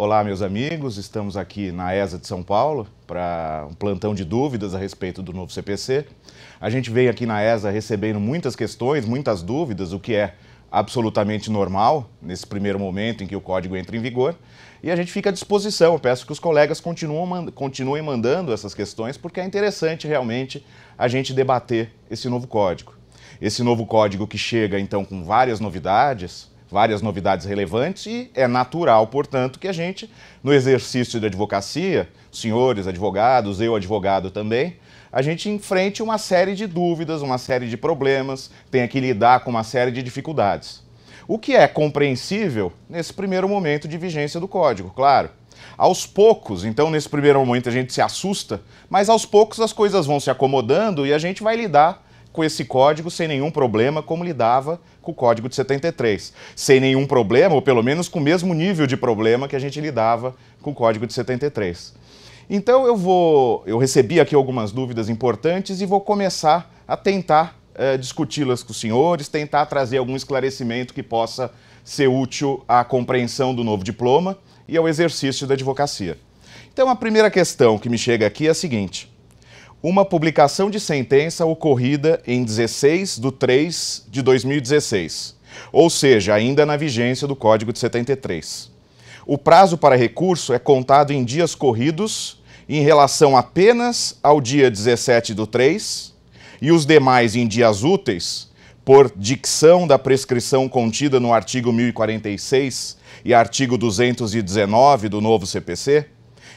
Olá, meus amigos, estamos aqui na ESA de São Paulo para um plantão de dúvidas a respeito do novo CPC. A gente veio aqui na ESA recebendo muitas questões, muitas dúvidas, o que é absolutamente normal nesse primeiro momento em que o código entra em vigor. E a gente fica à disposição, eu peço que os colegas continuem mandando essas questões, porque é interessante realmente a gente debater esse novo código. Esse novo código que chega então com várias novidades relevantes, e é natural, portanto, que a gente, no exercício da advocacia, senhores advogados, eu advogado também, a gente enfrente uma série de dúvidas, uma série de problemas, tenha que lidar com uma série de dificuldades. O que é compreensível nesse primeiro momento de vigência do código, claro. Aos poucos, então nesse primeiro momento a gente se assusta, mas aos poucos as coisas vão se acomodando e a gente vai lidar com esse código sem nenhum problema, como lidava com o Código de 73. Sem nenhum problema, ou pelo menos com o mesmo nível de problema que a gente lidava com o Código de 73. Então eu recebi aqui algumas dúvidas importantes e vou começar a tentar discuti-las com os senhores, tentar trazer algum esclarecimento que possa ser útil à compreensão do novo diploma e ao exercício da advocacia. Então a primeira questão que me chega aqui é a seguinte: uma publicação de sentença ocorrida em 16/3/2016, ou seja, ainda na vigência do Código de 73. O prazo para recurso é contado em dias corridos em relação apenas ao dia 17/3 e os demais em dias úteis, por dicção da prescrição contida no artigo 1046 e artigo 219 do novo CPC.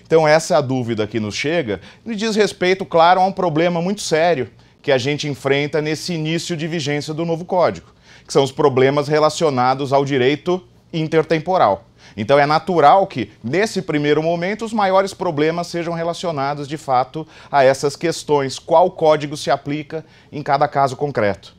Então essa é a dúvida que nos chega e diz respeito, claro, a um problema muito sério que a gente enfrenta nesse início de vigência do novo código, que são os problemas relacionados ao direito intertemporal. Então é natural que, nesse primeiro momento, os maiores problemas sejam relacionados, de fato, a essas questões. Qual código se aplica em cada caso concreto?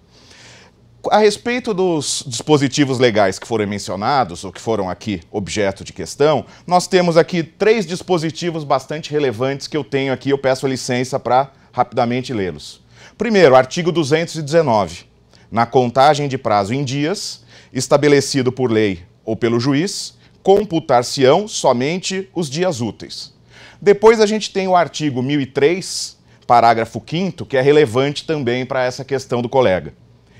A respeito dos dispositivos legais que foram mencionados, ou que foram aqui objeto de questão, nós temos aqui 3 dispositivos bastante relevantes que eu tenho aqui, eu peço licença para rapidamente lê-los. Primeiro, artigo 219. Na contagem de prazo em dias, estabelecido por lei ou pelo juiz, computar-se-ão somente os dias úteis. Depois a gente tem o artigo 1003, parágrafo 5º, que é relevante também para essa questão do colega.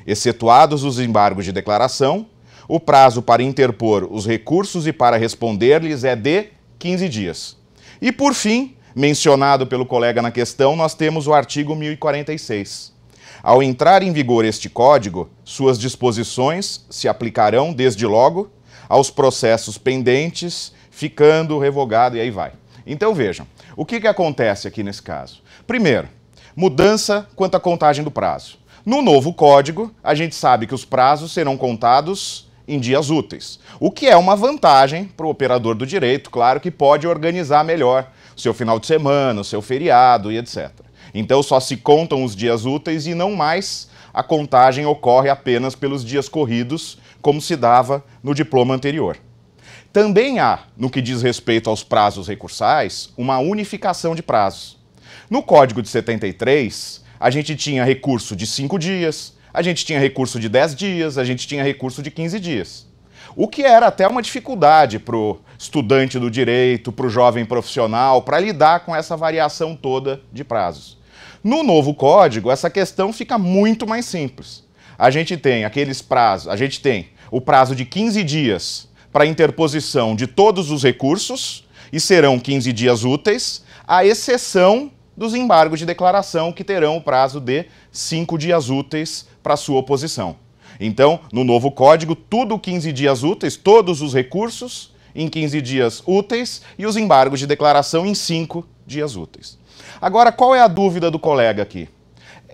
Excetuados os embargos de declaração, o prazo para interpor os recursos e para responder-lhes é de 15 dias. E, por fim, mencionado pelo colega na questão, nós temos o artigo 1046. Ao entrar em vigor este código, suas disposições se aplicarão, desde logo, aos processos pendentes, ficando revogado, e aí vai. Então, vejam, o que acontece aqui nesse caso? Primeiro, mudança quanto à contagem do prazo. No novo código, a gente sabe que os prazos serão contados em dias úteis, o que é uma vantagem para o operador do direito, claro, que pode organizar melhor o seu final de semana, o seu feriado e etc. Então só se contam os dias úteis e não mais a contagem ocorre apenas pelos dias corridos, como se dava no diploma anterior. Também há, no que diz respeito aos prazos recursais, uma unificação de prazos. No Código de 73, a gente tinha recurso de 5 dias, a gente tinha recurso de 10 dias, a gente tinha recurso de 15 dias. O que era até uma dificuldade para o estudante do direito, para o jovem profissional, para lidar com essa variação toda de prazos. No novo código, essa questão fica muito mais simples. A gente tem o prazo de 15 dias para interposição de todos os recursos, e serão 15 dias úteis, à exceção dos embargos de declaração, que terão o prazo de 5 dias úteis para sua oposição. Então, no novo código, tudo 15 dias úteis, todos os recursos em 15 dias úteis e os embargos de declaração em 5 dias úteis. Agora, qual é a dúvida do colega aqui?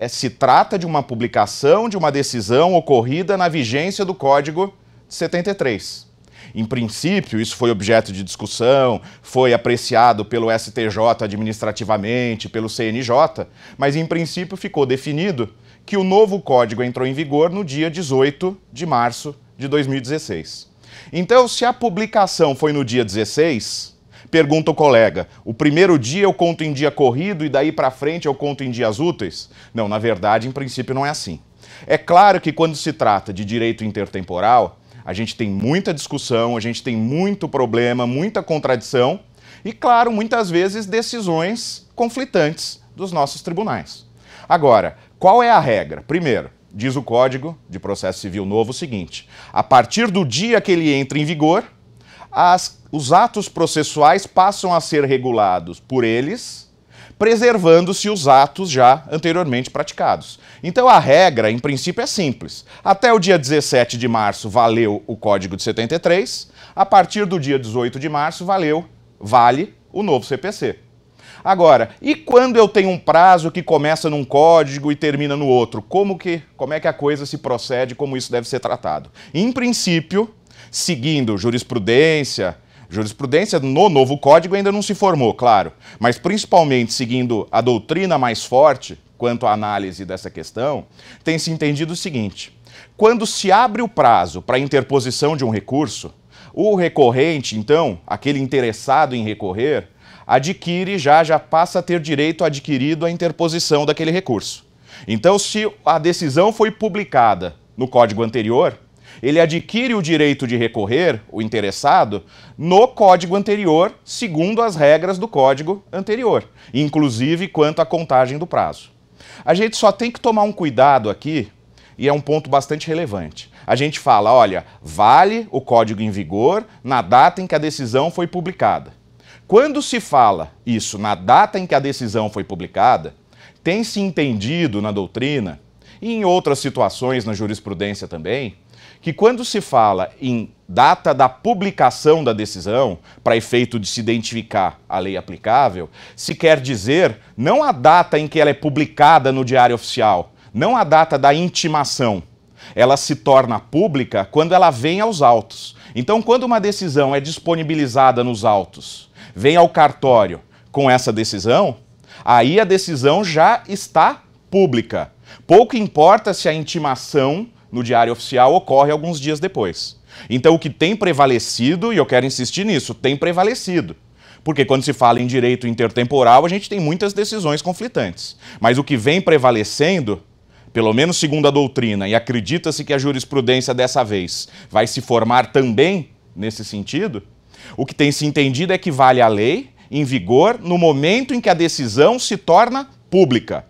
Se trata de uma publicação de uma decisão ocorrida na vigência do Código de 73. Em princípio, isso foi objeto de discussão, foi apreciado pelo STJ administrativamente, pelo CNJ, mas em princípio ficou definido que o novo código entrou em vigor no dia 18 de março de 2016. Então, se a publicação foi no dia 16, pergunta o colega, o primeiro dia eu conto em dia corrido e daí para frente eu conto em dias úteis? Não, na verdade, em princípio não é assim. É claro que quando se trata de direito intertemporal, A gente tem muita discussão, a gente tem muito problema, muita contradição e, claro, muitas vezes decisões conflitantes dos nossos tribunais. Agora, qual é a regra? Primeiro, diz o Código de Processo Civil Novo o seguinte: a partir do dia que ele entra em vigor, os atos processuais passam a ser regulados por eles, preservando-se os atos já anteriormente praticados. Então a regra, em princípio, é simples. Até o dia 17 de março valeu o Código de 73, a partir do dia 18 de março vale o novo CPC. Agora, e quando eu tenho um prazo que começa num código e termina no outro? Como é que a coisa se procede, como isso deve ser tratado? Em princípio, seguindo jurisprudência no novo código ainda não se formou, claro, mas principalmente seguindo a doutrina mais forte quanto à análise dessa questão, tem se entendido o seguinte: quando se abre o prazo para interposição de um recurso, o recorrente, então, aquele interessado em recorrer, já passa a ter direito adquirido à interposição daquele recurso. Então, se a decisão foi publicada no código anterior, ele adquire o direito de recorrer, o interessado, no código anterior, segundo as regras do código anterior, inclusive quanto à contagem do prazo. A gente só tem que tomar um cuidado aqui, e é um ponto bastante relevante. A gente fala, olha, vale o código em vigor na data em que a decisão foi publicada. Quando se fala isso na data em que a decisão foi publicada, tem-se entendido na doutrina, e em outras situações na jurisprudência também, que quando se fala em data da publicação da decisão, para efeito de se identificar a lei aplicável, se quer dizer não a data em que ela é publicada no Diário Oficial, não a data da intimação. Ela se torna pública quando ela vem aos autos. Então, quando uma decisão é disponibilizada nos autos, vem ao cartório com essa decisão, aí a decisão já está pública. Pouco importa se a intimação no Diário Oficial ocorre alguns dias depois. Então o que tem prevalecido, e eu quero insistir nisso, tem prevalecido. Porque quando se fala em direito intertemporal, a gente tem muitas decisões conflitantes. Mas o que vem prevalecendo, pelo menos segundo a doutrina, e acredita-se que a jurisprudência dessa vez vai se formar também nesse sentido, o que tem se entendido é que vale a lei em vigor no momento em que a decisão se torna pública.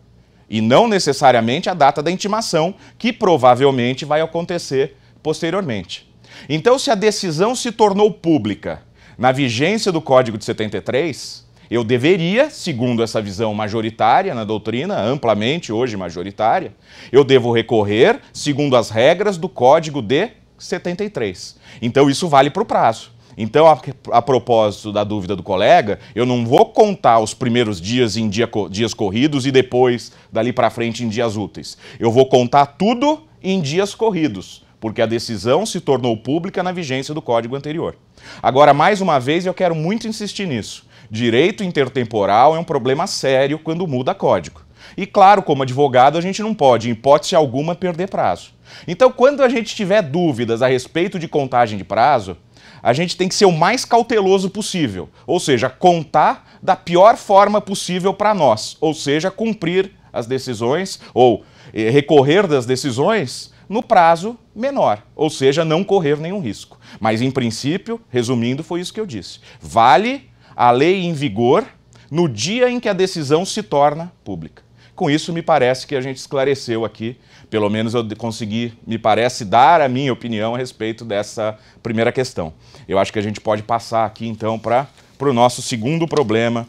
E não necessariamente a data da intimação, que provavelmente vai acontecer posteriormente. Então, se a decisão se tornou pública na vigência do Código de 73, eu deveria, segundo essa visão majoritária na doutrina, amplamente hoje majoritária, eu devo recorrer segundo as regras do Código de 73. Então, isso vale para o prazo. Então, a propósito da dúvida do colega, eu não vou contar os primeiros dias em dias corridos e depois, dali para frente, em dias úteis. Eu vou contar tudo em dias corridos, porque a decisão se tornou pública na vigência do código anterior. Agora, mais uma vez, eu quero muito insistir nisso. Direito intertemporal é um problema sério quando muda código. E claro, como advogado, a gente não pode, em hipótese alguma, perder prazo. Então, quando a gente tiver dúvidas a respeito de contagem de prazo, a gente tem que ser o mais cauteloso possível, ou seja, contar da pior forma possível para nós, ou seja, cumprir as decisões ou recorrer das decisões no prazo menor, ou seja, não correr nenhum risco. Mas, em princípio, resumindo, foi isso que eu disse. Vale a lei em vigor no dia em que a decisão se torna pública. Com isso, me parece que a gente esclareceu aqui, pelo menos eu consegui, me parece, dar a minha opinião a respeito dessa primeira questão. Eu acho que a gente pode passar aqui, então, para o nosso segundo problema,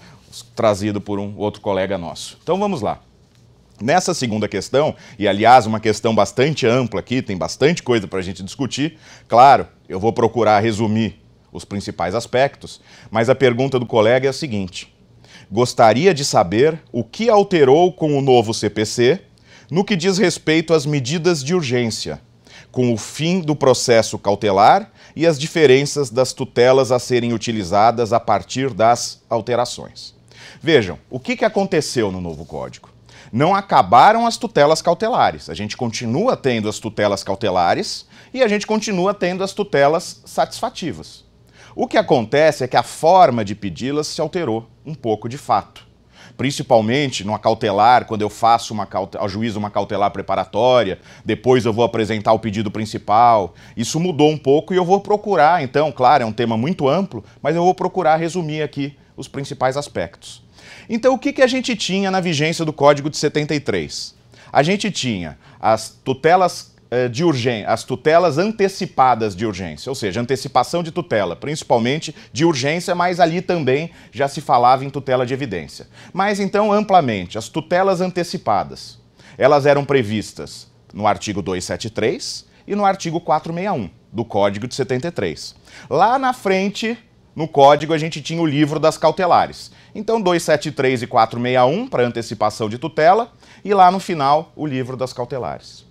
trazido por um outro colega nosso. Então, vamos lá. Nessa segunda questão, e aliás, uma questão bastante ampla aqui, tem bastante coisa para a gente discutir, claro, eu vou procurar resumir os principais aspectos, mas a pergunta do colega é a seguinte: gostaria de saber o que alterou com o novo CPC no que diz respeito às medidas de urgência, com o fim do processo cautelar e as diferenças das tutelas a serem utilizadas a partir das alterações. Vejam, o que aconteceu no novo Código? Não acabaram as tutelas cautelares. A gente continua tendo as tutelas cautelares e a gente continua tendo as tutelas satisfativas. O que acontece é que a forma de pedi-las se alterou um pouco de fato. principalmente numa cautelar, quando eu faço ao juiz uma cautelar preparatória, depois eu vou apresentar o pedido principal. Isso mudou um pouco e eu vou procurar, então, claro, é um tema muito amplo, mas eu vou procurar resumir aqui os principais aspectos. Então, o que a gente tinha na vigência do Código de 73? A gente tinha as tutelas de urgência, as tutelas antecipadas de urgência, ou seja, antecipação de tutela, principalmente de urgência, mas ali também já se falava em tutela de evidência. Mas então, amplamente, as tutelas antecipadas, elas eram previstas no artigo 273 e no artigo 461 do Código de 73. Lá na frente, no Código, a gente tinha o livro das cautelares. Então, 273 e 461 para antecipação de tutela e lá no final, o livro das cautelares.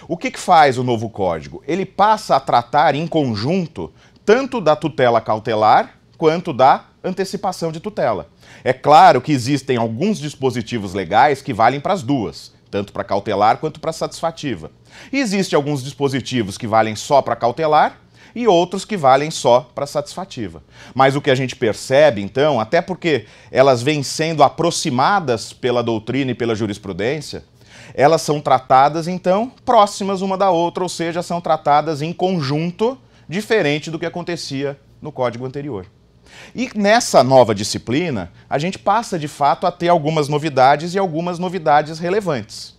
O que faz o novo Código? Ele passa a tratar em conjunto tanto da tutela cautelar quanto da antecipação de tutela. É claro que existem alguns dispositivos legais que valem para as duas, tanto para cautelar quanto para satisfativa. E existem alguns dispositivos que valem só para cautelar e outros que valem só para satisfativa. Mas o que a gente percebe, então, até porque elas vêm sendo aproximadas pela doutrina e pela jurisprudência, elas são tratadas, então, próximas uma da outra, ou seja, são tratadas em conjunto, diferente do que acontecia no Código anterior. E nessa nova disciplina, a gente passa, de fato, a ter algumas novidades e algumas novidades relevantes.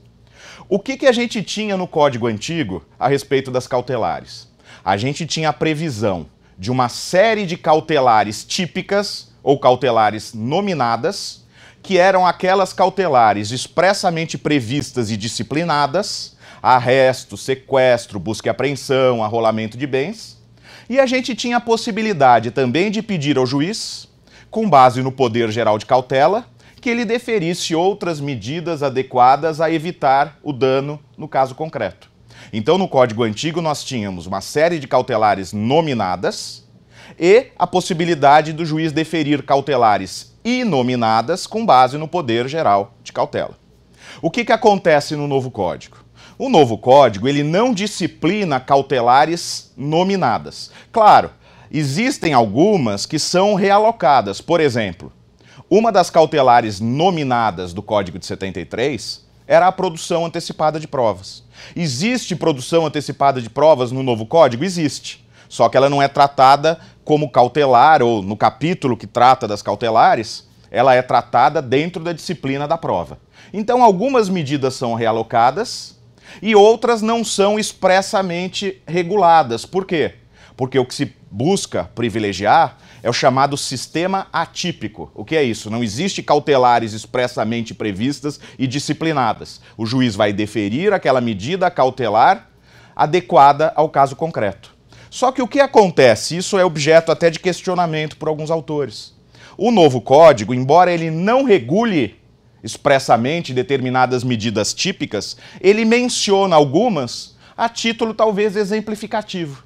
O que a gente tinha no Código antigo a respeito das cautelares? A gente tinha a previsão de uma série de cautelares típicas ou cautelares nominadas, que eram aquelas cautelares expressamente previstas e disciplinadas, arresto, sequestro, busca e apreensão, arrolamento de bens, e a gente tinha a possibilidade também de pedir ao juiz, com base no poder geral de cautela, que ele deferisse outras medidas adequadas a evitar o dano no caso concreto. Então, no Código Antigo, nós tínhamos uma série de cautelares nominadas e a possibilidade do juiz deferir cautelares inominadas com base no poder geral de cautela. O que acontece no novo Código? O novo Código, ele não disciplina cautelares nominadas. Claro, existem algumas que são realocadas. Por exemplo, uma das cautelares nominadas do Código de 73 era a produção antecipada de provas. Existe produção antecipada de provas no novo Código? Existe. Só que ela não é tratada como cautelar, ou no capítulo que trata das cautelares, ela é tratada dentro da disciplina da prova. Então, algumas medidas são realocadas e outras não são expressamente reguladas. Por quê? Porque o que se busca privilegiar é o chamado sistema atípico. O que é isso? Não existe cautelares expressamente previstas e disciplinadas. O juiz vai deferir aquela medida cautelar adequada ao caso concreto. Só que o que acontece? Isso é objeto até de questionamento por alguns autores. O novo Código, embora ele não regule expressamente determinadas medidas típicas, ele menciona algumas a título talvez exemplificativo.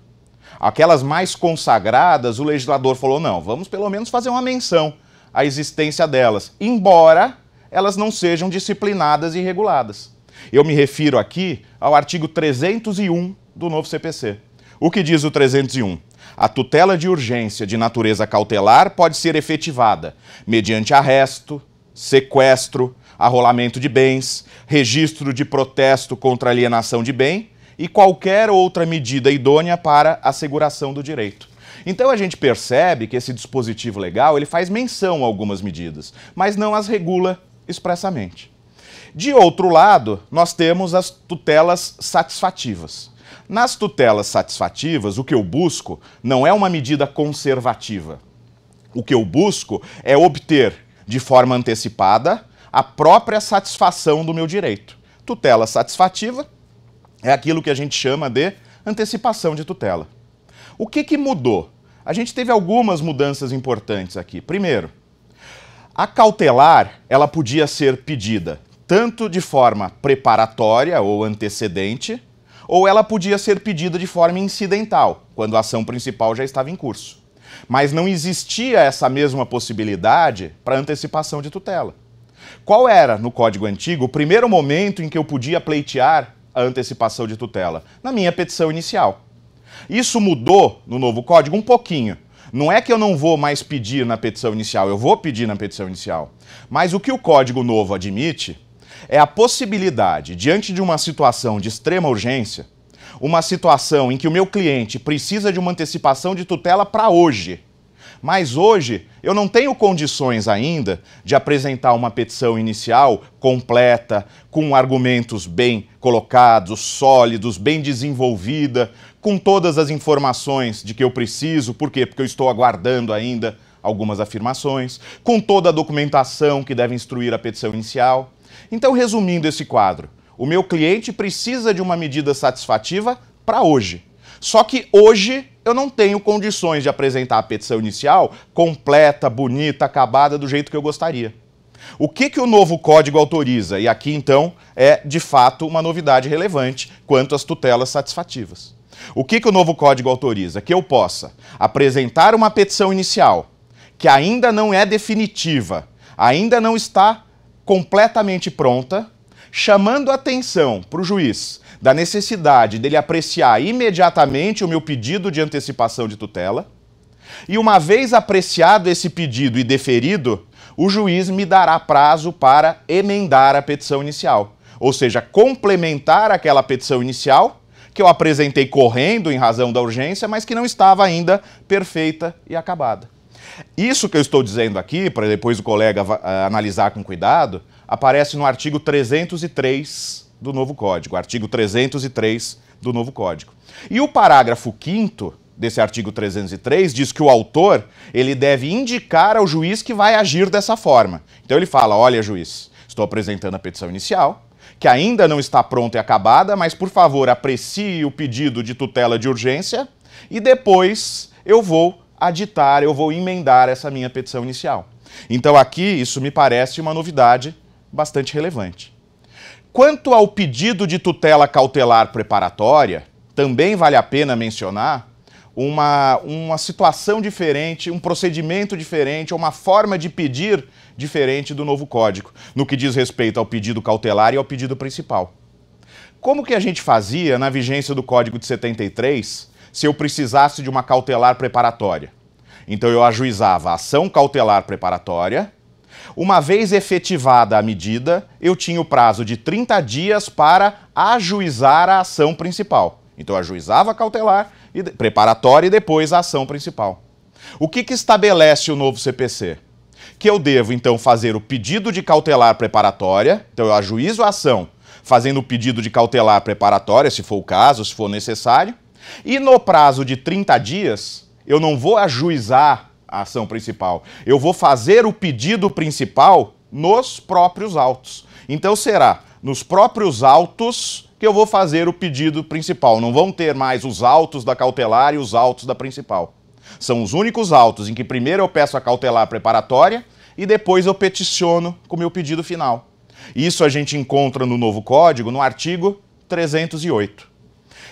Aquelas mais consagradas, o legislador falou, não, vamos pelo menos fazer uma menção à existência delas, embora elas não sejam disciplinadas e reguladas. Eu me refiro aqui ao artigo 301 do novo CPC. O que diz o 301? A tutela de urgência de natureza cautelar pode ser efetivada mediante arresto, sequestro, arrolamento de bens, registro de protesto contra alienação de bem e qualquer outra medida idônea para asseguração do direito. Então a gente percebe que esse dispositivo legal ele faz menção a algumas medidas, mas não as regula expressamente. De outro lado, nós temos as tutelas satisfativas. Nas tutelas satisfativas, o que eu busco não é uma medida conservativa. O que eu busco é obter, de forma antecipada, a própria satisfação do meu direito. Tutela satisfativa é aquilo que a gente chama de antecipação de tutela. O que mudou? A gente teve algumas mudanças importantes aqui. Primeiro, a cautelar ela podia ser pedida tanto de forma preparatória ou antecedente, ou ela podia ser pedida de forma incidental, quando a ação principal já estava em curso. Mas não existia essa mesma possibilidade para antecipação de tutela. Qual era, no Código Antigo, o primeiro momento em que eu podia pleitear a antecipação de tutela? Na minha petição inicial. Isso mudou no novo Código um pouquinho. Não é que eu não vou mais pedir na petição inicial, eu vou pedir na petição inicial. Mas o que o Código Novo admite é a possibilidade, diante de uma situação de extrema urgência, uma situação em que o meu cliente precisa de uma antecipação de tutela para hoje, mas hoje eu não tenho condições ainda de apresentar uma petição inicial completa, com argumentos bem colocados, sólidos, bem desenvolvida, com todas as informações de que eu preciso. Por quê? Porque eu estou aguardando ainda algumas afirmações, com toda a documentação que deve instruir a petição inicial. Então, resumindo esse quadro, o meu cliente precisa de uma medida satisfativa para hoje. Só que hoje eu não tenho condições de apresentar a petição inicial completa, bonita, acabada, do jeito que eu gostaria. O que o novo código autoriza? E aqui, então, é, de fato, uma novidade relevante quanto às tutelas satisfativas. O que o novo código autoriza? Que eu possa apresentar uma petição inicial que ainda não é definitiva, ainda não está completamente pronta, chamando atenção para o juiz da necessidade dele apreciar imediatamente o meu pedido de antecipação de tutela, e uma vez apreciado esse pedido e deferido, o juiz me dará prazo para emendar a petição inicial, ou seja, complementar aquela petição inicial que eu apresentei correndo em razão da urgência, mas que não estava ainda perfeita e acabada. Isso que eu estou dizendo aqui, para depois o colega analisar com cuidado, aparece no artigo 303 do novo Código, artigo 303 do novo Código. E o parágrafo 5º desse artigo 303 diz que o autor ele deve indicar ao juiz que vai agir dessa forma. Então ele fala, olha juiz, estou apresentando a petição inicial, que ainda não está pronta e acabada, mas por favor aprecie o pedido de tutela de urgência e depois eu vou aditar, eu vou emendar essa minha petição inicial. Então aqui isso me parece uma novidade bastante relevante. Quanto ao pedido de tutela cautelar preparatória, também vale a pena mencionar uma situação diferente, um procedimento diferente, uma forma de pedir diferente do novo Código, no que diz respeito ao pedido cautelar e ao pedido principal. Como que a gente fazia na vigência do Código de 73 se eu precisasse de uma cautelar preparatória? Então eu ajuizava a ação cautelar preparatória. Uma vez efetivada a medida, eu tinha o prazo de 30 dias para ajuizar a ação principal. Então eu ajuizava a cautelar e preparatória e depois a ação principal. O que estabelece o novo CPC? Que eu devo, então, fazer o pedido de cautelar preparatória, então eu ajuizo a ação fazendo o pedido de cautelar preparatória, se for o caso, se for necessário, e no prazo de 30 dias, eu não vou ajuizar a ação principal, eu vou fazer o pedido principal nos próprios autos. Então será nos próprios autos que eu vou fazer o pedido principal. Não vão ter mais os autos da cautelar e os autos da principal. São os únicos autos em que primeiro eu peço a cautelar preparatória e depois eu peticiono com o meu pedido final. Isso a gente encontra no novo Código, no artigo 308.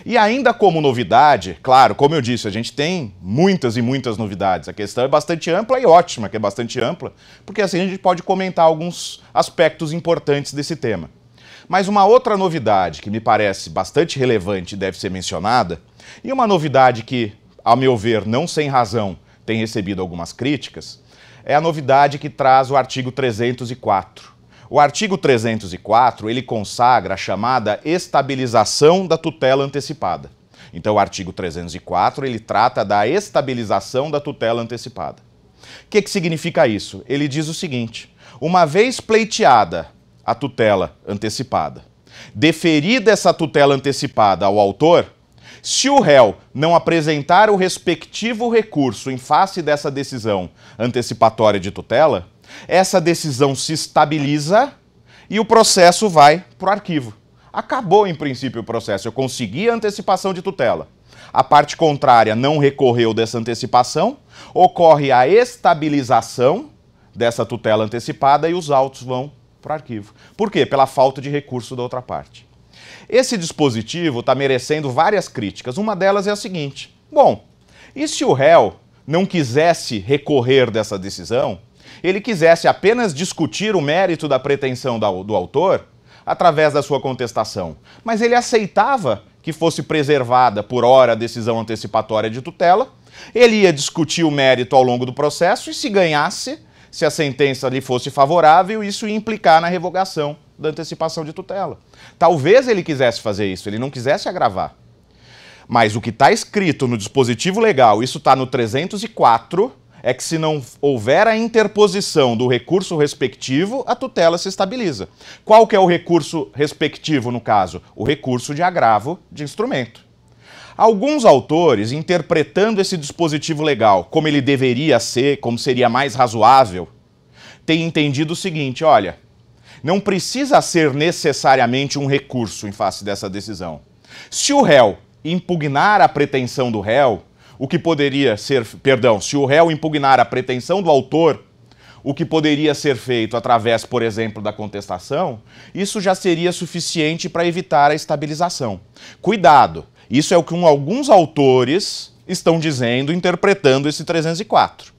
E ainda como novidade, claro, como eu disse, a gente tem muitas e muitas novidades. A questão é bastante ampla e ótima que é bastante ampla, porque assim a gente pode comentar alguns aspectos importantes desse tema. Mas uma outra novidade que me parece bastante relevante e deve ser mencionada, e uma novidade que, ao meu ver, não sem razão, tem recebido algumas críticas, é a novidade que traz o artigo 304. O artigo 304, ele consagra a chamada estabilização da tutela antecipada. Então o artigo 304, ele trata da estabilização da tutela antecipada. O que significa isso? Ele diz o seguinte: uma vez pleiteada a tutela antecipada, deferida essa tutela antecipada ao autor, se o réu não apresentar o respectivo recurso em face dessa decisão antecipatória de tutela, essa decisão se estabiliza e o processo vai para o arquivo. Acabou, em princípio, o processo. Eu consegui a antecipação de tutela. A parte contrária não recorreu dessa antecipação, ocorre a estabilização dessa tutela antecipada e os autos vão para o arquivo. Por quê? Pela falta de recurso da outra parte. Esse dispositivo está merecendo várias críticas. Uma delas é a seguinte: bom, e se o réu não quisesse recorrer dessa decisão, ele quisesse apenas discutir o mérito da pretensão do autor através da sua contestação, mas ele aceitava que fosse preservada por hora a decisão antecipatória de tutela Ele ia discutir o mérito ao longo do processo e, se ganhasse, se a sentença lhe fosse favorável, isso ia implicar na revogação da antecipação de tutela. Talvez ele quisesse fazer isso, ele não quisesse agravar. Mas o que está escrito no dispositivo legal, isso está no 304, é que se não houver a interposição do recurso respectivo, a tutela se estabiliza. Qual que é o recurso respectivo, no caso? O recurso de agravo de instrumento. Alguns autores, interpretando esse dispositivo legal como ele deveria ser, como seria mais razoável, têm entendido o seguinte: olha, não precisa ser necessariamente um recurso em face dessa decisão. Se o réu impugnar a pretensão do réu, o que poderia ser, perdão, se o réu impugnar a pretensão do autor, o que poderia ser feito através, por exemplo, da contestação, isso já seria suficiente para evitar a estabilização. Cuidado! Isso é o que alguns autores estão dizendo, interpretando esse 304.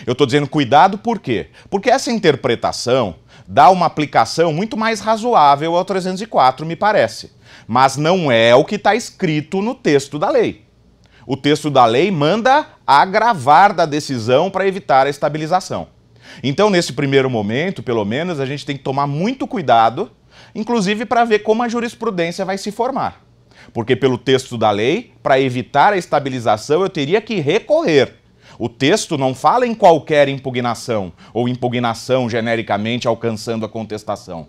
Eu estou dizendo cuidado por quê? Porque essa interpretação dá uma aplicação muito mais razoável ao 304, me parece. Mas não é o que está escrito no texto da lei. O texto da lei manda agravar da decisão para evitar a estabilização. Então, nesse primeiro momento, pelo menos, a gente tem que tomar muito cuidado, inclusive para ver como a jurisprudência vai se formar. Porque pelo texto da lei, para evitar a estabilização, eu teria que recorrer. O texto não fala em qualquer impugnação, ou impugnação genericamente alcançando a contestação.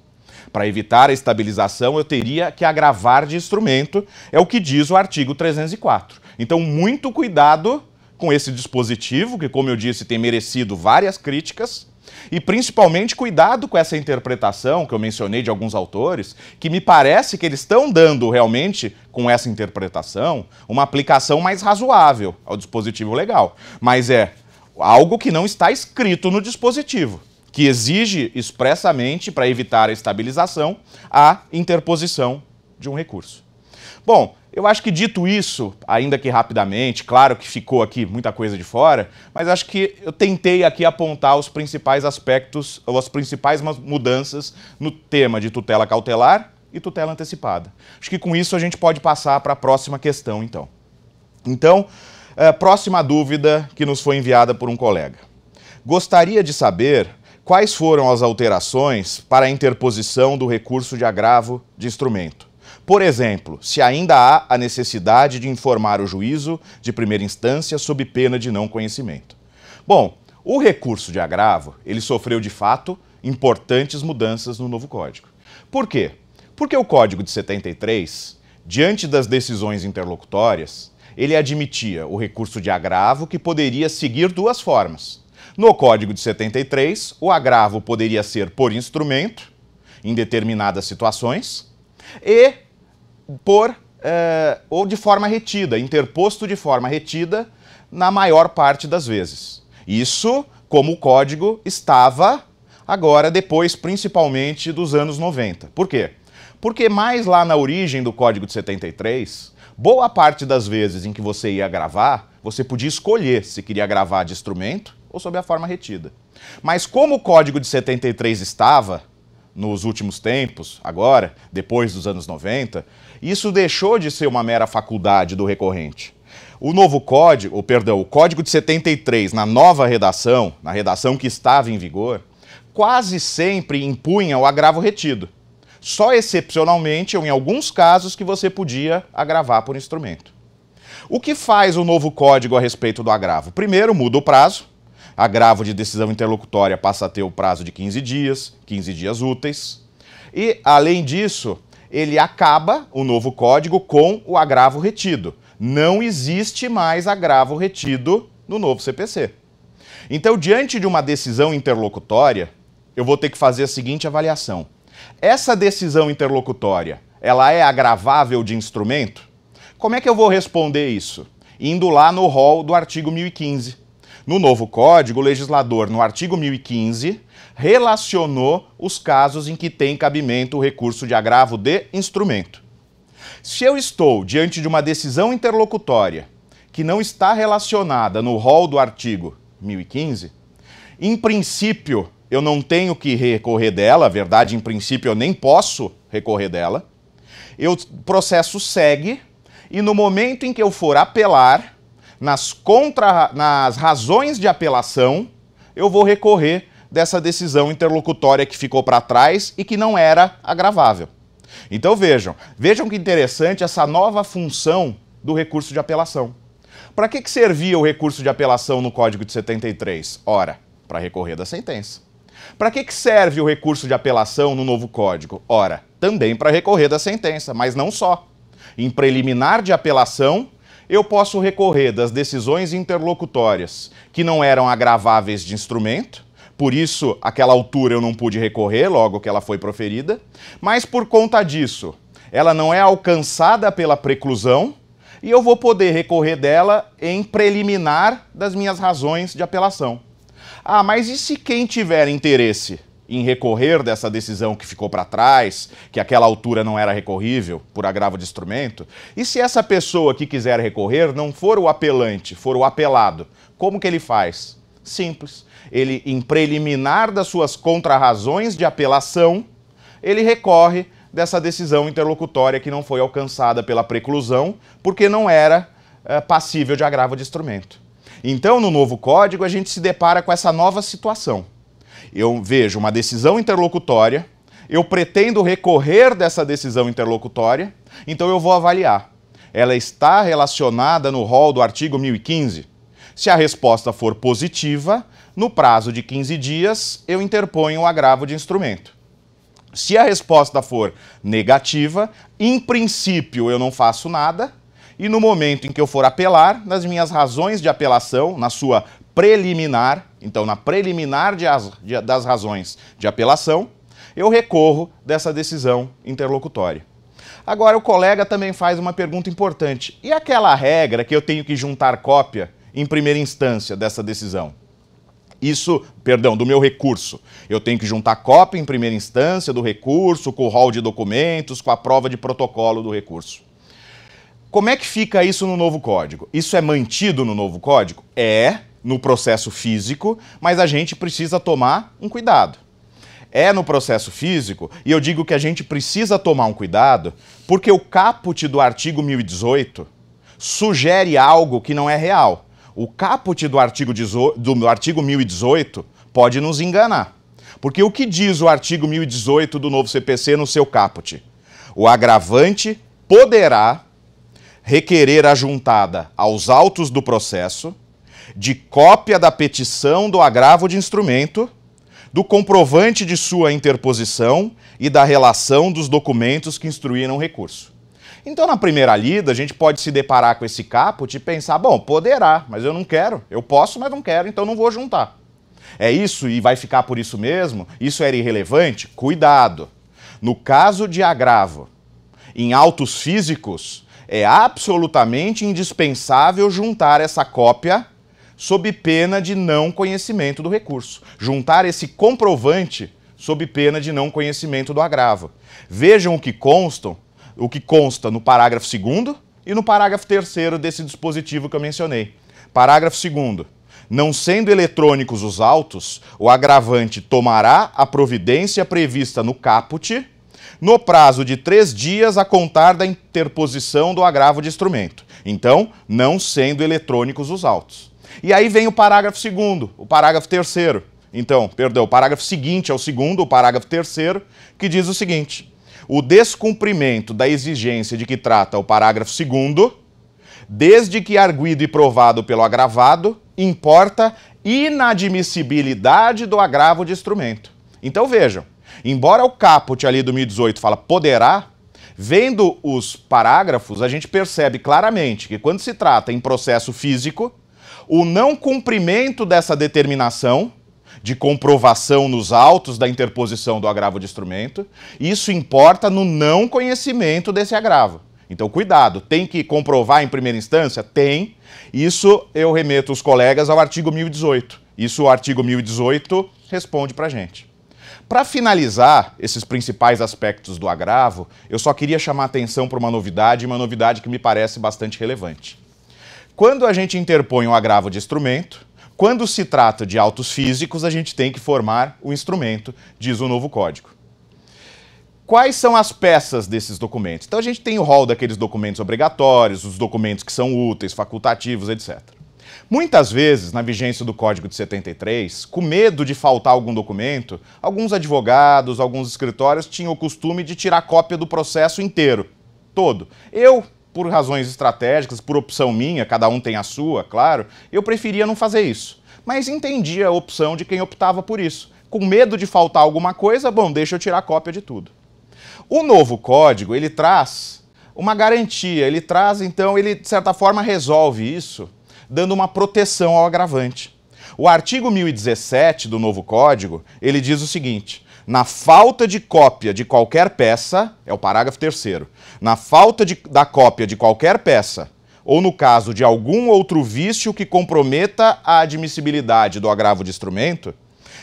Para evitar a estabilização, eu teria que agravar de instrumento, é o que diz o artigo 304. Então, muito cuidado com esse dispositivo, que, como eu disse, tem merecido várias críticas, e principalmente cuidado com essa interpretação que eu mencionei de alguns autores, que me parece que eles estão dando realmente, com essa interpretação, uma aplicação mais razoável ao dispositivo legal. Mas é algo que não está escrito no dispositivo, que exige expressamente, para evitar a estabilização, a interposição de um recurso. Bom, eu acho que dito isso, ainda que rapidamente, claro que ficou aqui muita coisa de fora, mas acho que eu tentei aqui apontar os principais aspectos, ou as principais mudanças no tema de tutela cautelar e tutela antecipada. Acho que com isso a gente pode passar para a próxima questão, então. Então, próxima dúvida que nos foi enviada por um colega. Gostaria de saber quais foram as alterações para a interposição do recurso de agravo de instrumento. Por exemplo, se ainda há a necessidade de informar o juízo de primeira instância sob pena de não conhecimento. Bom, o recurso de agravo, ele sofreu de fato importantes mudanças no novo Código. Por quê? Porque o Código de 73, diante das decisões interlocutórias, ele admitia o recurso de agravo que poderia seguir duas formas. No Código de 73, o agravo poderia ser por instrumento, em determinadas situações, e ou de forma retida, interposto de forma retida na maior parte das vezes. Isso como o Código estava agora, depois principalmente dos anos 90. Por quê? Porque mais lá na origem do Código de 73, boa parte das vezes em que você ia agravar, você podia escolher se queria agravar de instrumento ou sob a forma retida. Mas como o Código de 73 estava nos últimos tempos, agora, depois dos anos 90, isso deixou de ser uma mera faculdade do recorrente. O novo código, o Código de 73, na nova redação, na redação que estava em vigor, quase sempre impunha o agravo retido. Só excepcionalmente, ou em alguns casos, que você podia agravar por instrumento. O que faz o novo código a respeito do agravo? Primeiro, muda o prazo. Agravo de decisão interlocutória passa a ter o prazo de 15 dias úteis. E, além disso, ele acaba, o novo código, com o agravo retido. Não existe mais agravo retido no novo CPC. Então, diante de uma decisão interlocutória, eu vou ter que fazer a seguinte avaliação. Essa decisão interlocutória, ela é agravável de instrumento? Como é que eu vou responder isso? Indo lá no rol do artigo 1015. No novo Código, o legislador, no artigo 1015, relacionou os casos em que tem cabimento o recurso de agravo de instrumento. Se eu estou diante de uma decisão interlocutória que não está relacionada no rol do artigo 1015, em princípio, eu não tenho que recorrer dela, a verdade, em princípio, eu nem posso recorrer dela. O processo segue e no momento em que eu for apelar, nas razões de apelação, eu vou recorrer dessa decisão interlocutória que ficou para trás e que não era agravável. Então vejam que interessante essa nova função do recurso de apelação. Para que servia o recurso de apelação no Código de 73? Ora, para recorrer da sentença. Para que serve o recurso de apelação no novo Código? Ora, também para recorrer da sentença, mas não só. Em preliminar de apelação, eu posso recorrer das decisões interlocutórias que não eram agraváveis de instrumento, por isso, àquela altura eu não pude recorrer, logo que ela foi proferida, mas por conta disso, ela não é alcançada pela preclusão e eu vou poder recorrer dela em preliminar das minhas razões de apelação. Ah, mas e se quem tiver interesse em recorrer dessa decisão que ficou para trás, que àquela altura não era recorrível por agravo de instrumento, e se essa pessoa que quiser recorrer não for o apelante, for o apelado, como que ele faz? Simples. Ele, em preliminar das suas contrarrazões de apelação, ele recorre dessa decisão interlocutória que não foi alcançada pela preclusão, porque não era passível de agravo de instrumento. Então, no novo Código, a gente se depara com essa nova situação. Eu vejo uma decisão interlocutória, eu pretendo recorrer dessa decisão interlocutória, então eu vou avaliar. Ela está relacionada no rol do artigo 1015? Se a resposta for positiva, no prazo de 15 dias, eu interponho o agravo de instrumento. Se a resposta for negativa, em princípio eu não faço nada, e no momento em que eu for apelar, nas minhas razões de apelação, na sua preliminar, então na preliminar das razões de apelação, eu recorro dessa decisão interlocutória. Agora o colega também faz uma pergunta importante. E aquela regra que eu tenho que juntar cópia em primeira instância dessa decisão? Do meu recurso. Eu tenho que juntar cópia em primeira instância do recurso, com o rol de documentos, com a prova de protocolo do recurso. Como é que fica isso no novo Código? Isso é mantido no novo Código? É, no processo físico, mas a gente precisa tomar um cuidado. É no processo físico, e eu digo que a gente precisa tomar um cuidado, porque o caput do artigo 1018 sugere algo que não é real. O caput do artigo 1018 pode nos enganar. Porque o que diz o artigo 1018 do novo CPC no seu caput? O agravante poderá requerer a juntada aos autos do processo de cópia da petição do agravo de instrumento, do comprovante de sua interposição e da relação dos documentos que instruíram o recurso. Então, na primeira lida, a gente pode se deparar com esse caput e pensar, bom, poderá, mas eu não quero. Eu posso, mas não quero, então não vou juntar. É isso e vai ficar por isso mesmo? Isso era irrelevante? Cuidado! No caso de agravo em autos físicos, é absolutamente indispensável juntar essa cópia sob pena de não conhecimento do recurso. Juntar esse comprovante sob pena de não conhecimento do agravo. Vejam o que consta no parágrafo 2º e no parágrafo 3º desse dispositivo que eu mencionei. Parágrafo 2º. Não sendo eletrônicos os autos, o agravante tomará a providência prevista no caput no prazo de 3 dias a contar da interposição do agravo de instrumento. Então, não sendo eletrônicos os autos. E aí vem o parágrafo 2º, o parágrafo 3º. Então, o parágrafo seguinte ao 2º, o parágrafo 3º, que diz o seguinte: o descumprimento da exigência de que trata o parágrafo 2º, desde que arguido e provado pelo agravado, importa inadmissibilidade do agravo de instrumento. Então vejam, embora o caput ali do 1018 fala poderá, vendo os parágrafos, a gente percebe claramente que quando se trata em processo físico, o não cumprimento dessa determinação de comprovação nos autos da interposição do agravo de instrumento, isso importa no não conhecimento desse agravo. Então, cuidado, tem que comprovar em primeira instância? Tem. Isso eu remeto os colegas ao artigo 1018. Isso o artigo 1018 responde pra gente. Para finalizar esses principais aspectos do agravo, eu só queria chamar a atenção para uma novidade que me parece bastante relevante. Quando a gente interpõe um agravo de instrumento, quando se trata de autos físicos, a gente tem que formar o instrumento, diz o novo Código. Quais são as peças desses documentos? Então a gente tem o rol daqueles documentos obrigatórios, os documentos que são úteis, facultativos, etc. Muitas vezes, na vigência do Código de 73, com medo de faltar algum documento, alguns advogados, alguns escritórios tinham o costume de tirar cópia do processo inteiro, todo. Eu, por razões estratégicas, por opção minha, cada um tem a sua, claro, eu preferia não fazer isso. Mas entendia a opção de quem optava por isso. Com medo de faltar alguma coisa, bom, deixa eu tirar cópia de tudo. O novo código, ele traz uma garantia, ele traz, então, ele de certa forma resolve isso, dando uma proteção ao agravante. O artigo 1017 do novo código, ele diz o seguinte: na falta de cópia de qualquer peça, é o parágrafo 3º, na falta da cópia de qualquer peça, ou no caso de algum outro vício que comprometa a admissibilidade do agravo de instrumento,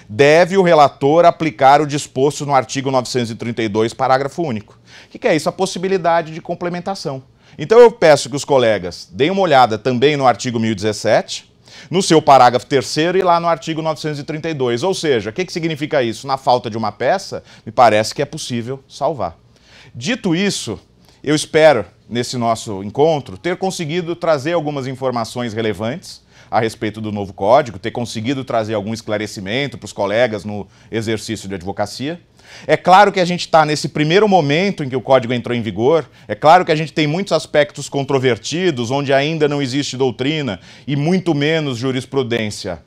deve o relator aplicar o disposto no artigo 932, parágrafo único. O que é isso? A possibilidade de complementação. Então eu peço que os colegas deem uma olhada também no artigo 1017, no seu parágrafo 3º e lá no artigo 932. Ou seja, o que significa isso? Na falta de uma peça, me parece que é possível salvar. Dito isso, eu espero, nesse nosso encontro, ter conseguido trazer algumas informações relevantes a respeito do novo código, ter conseguido trazer algum esclarecimento para os colegas no exercício de advocacia. É claro que a gente está nesse primeiro momento em que o código entrou em vigor, é claro que a gente tem muitos aspectos controvertidos, onde ainda não existe doutrina e muito menos jurisprudência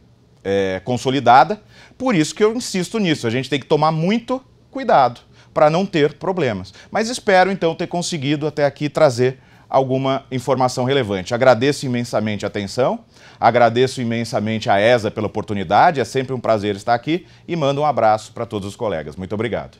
consolidada, por isso que eu insisto nisso, a gente tem que tomar muito cuidado para não ter problemas. Mas espero então ter conseguido até aqui trazer alguma informação relevante. Agradeço imensamente a atenção, agradeço imensamente a ESA pela oportunidade, é sempre um prazer estar aqui e mando um abraço para todos os colegas. Muito obrigado.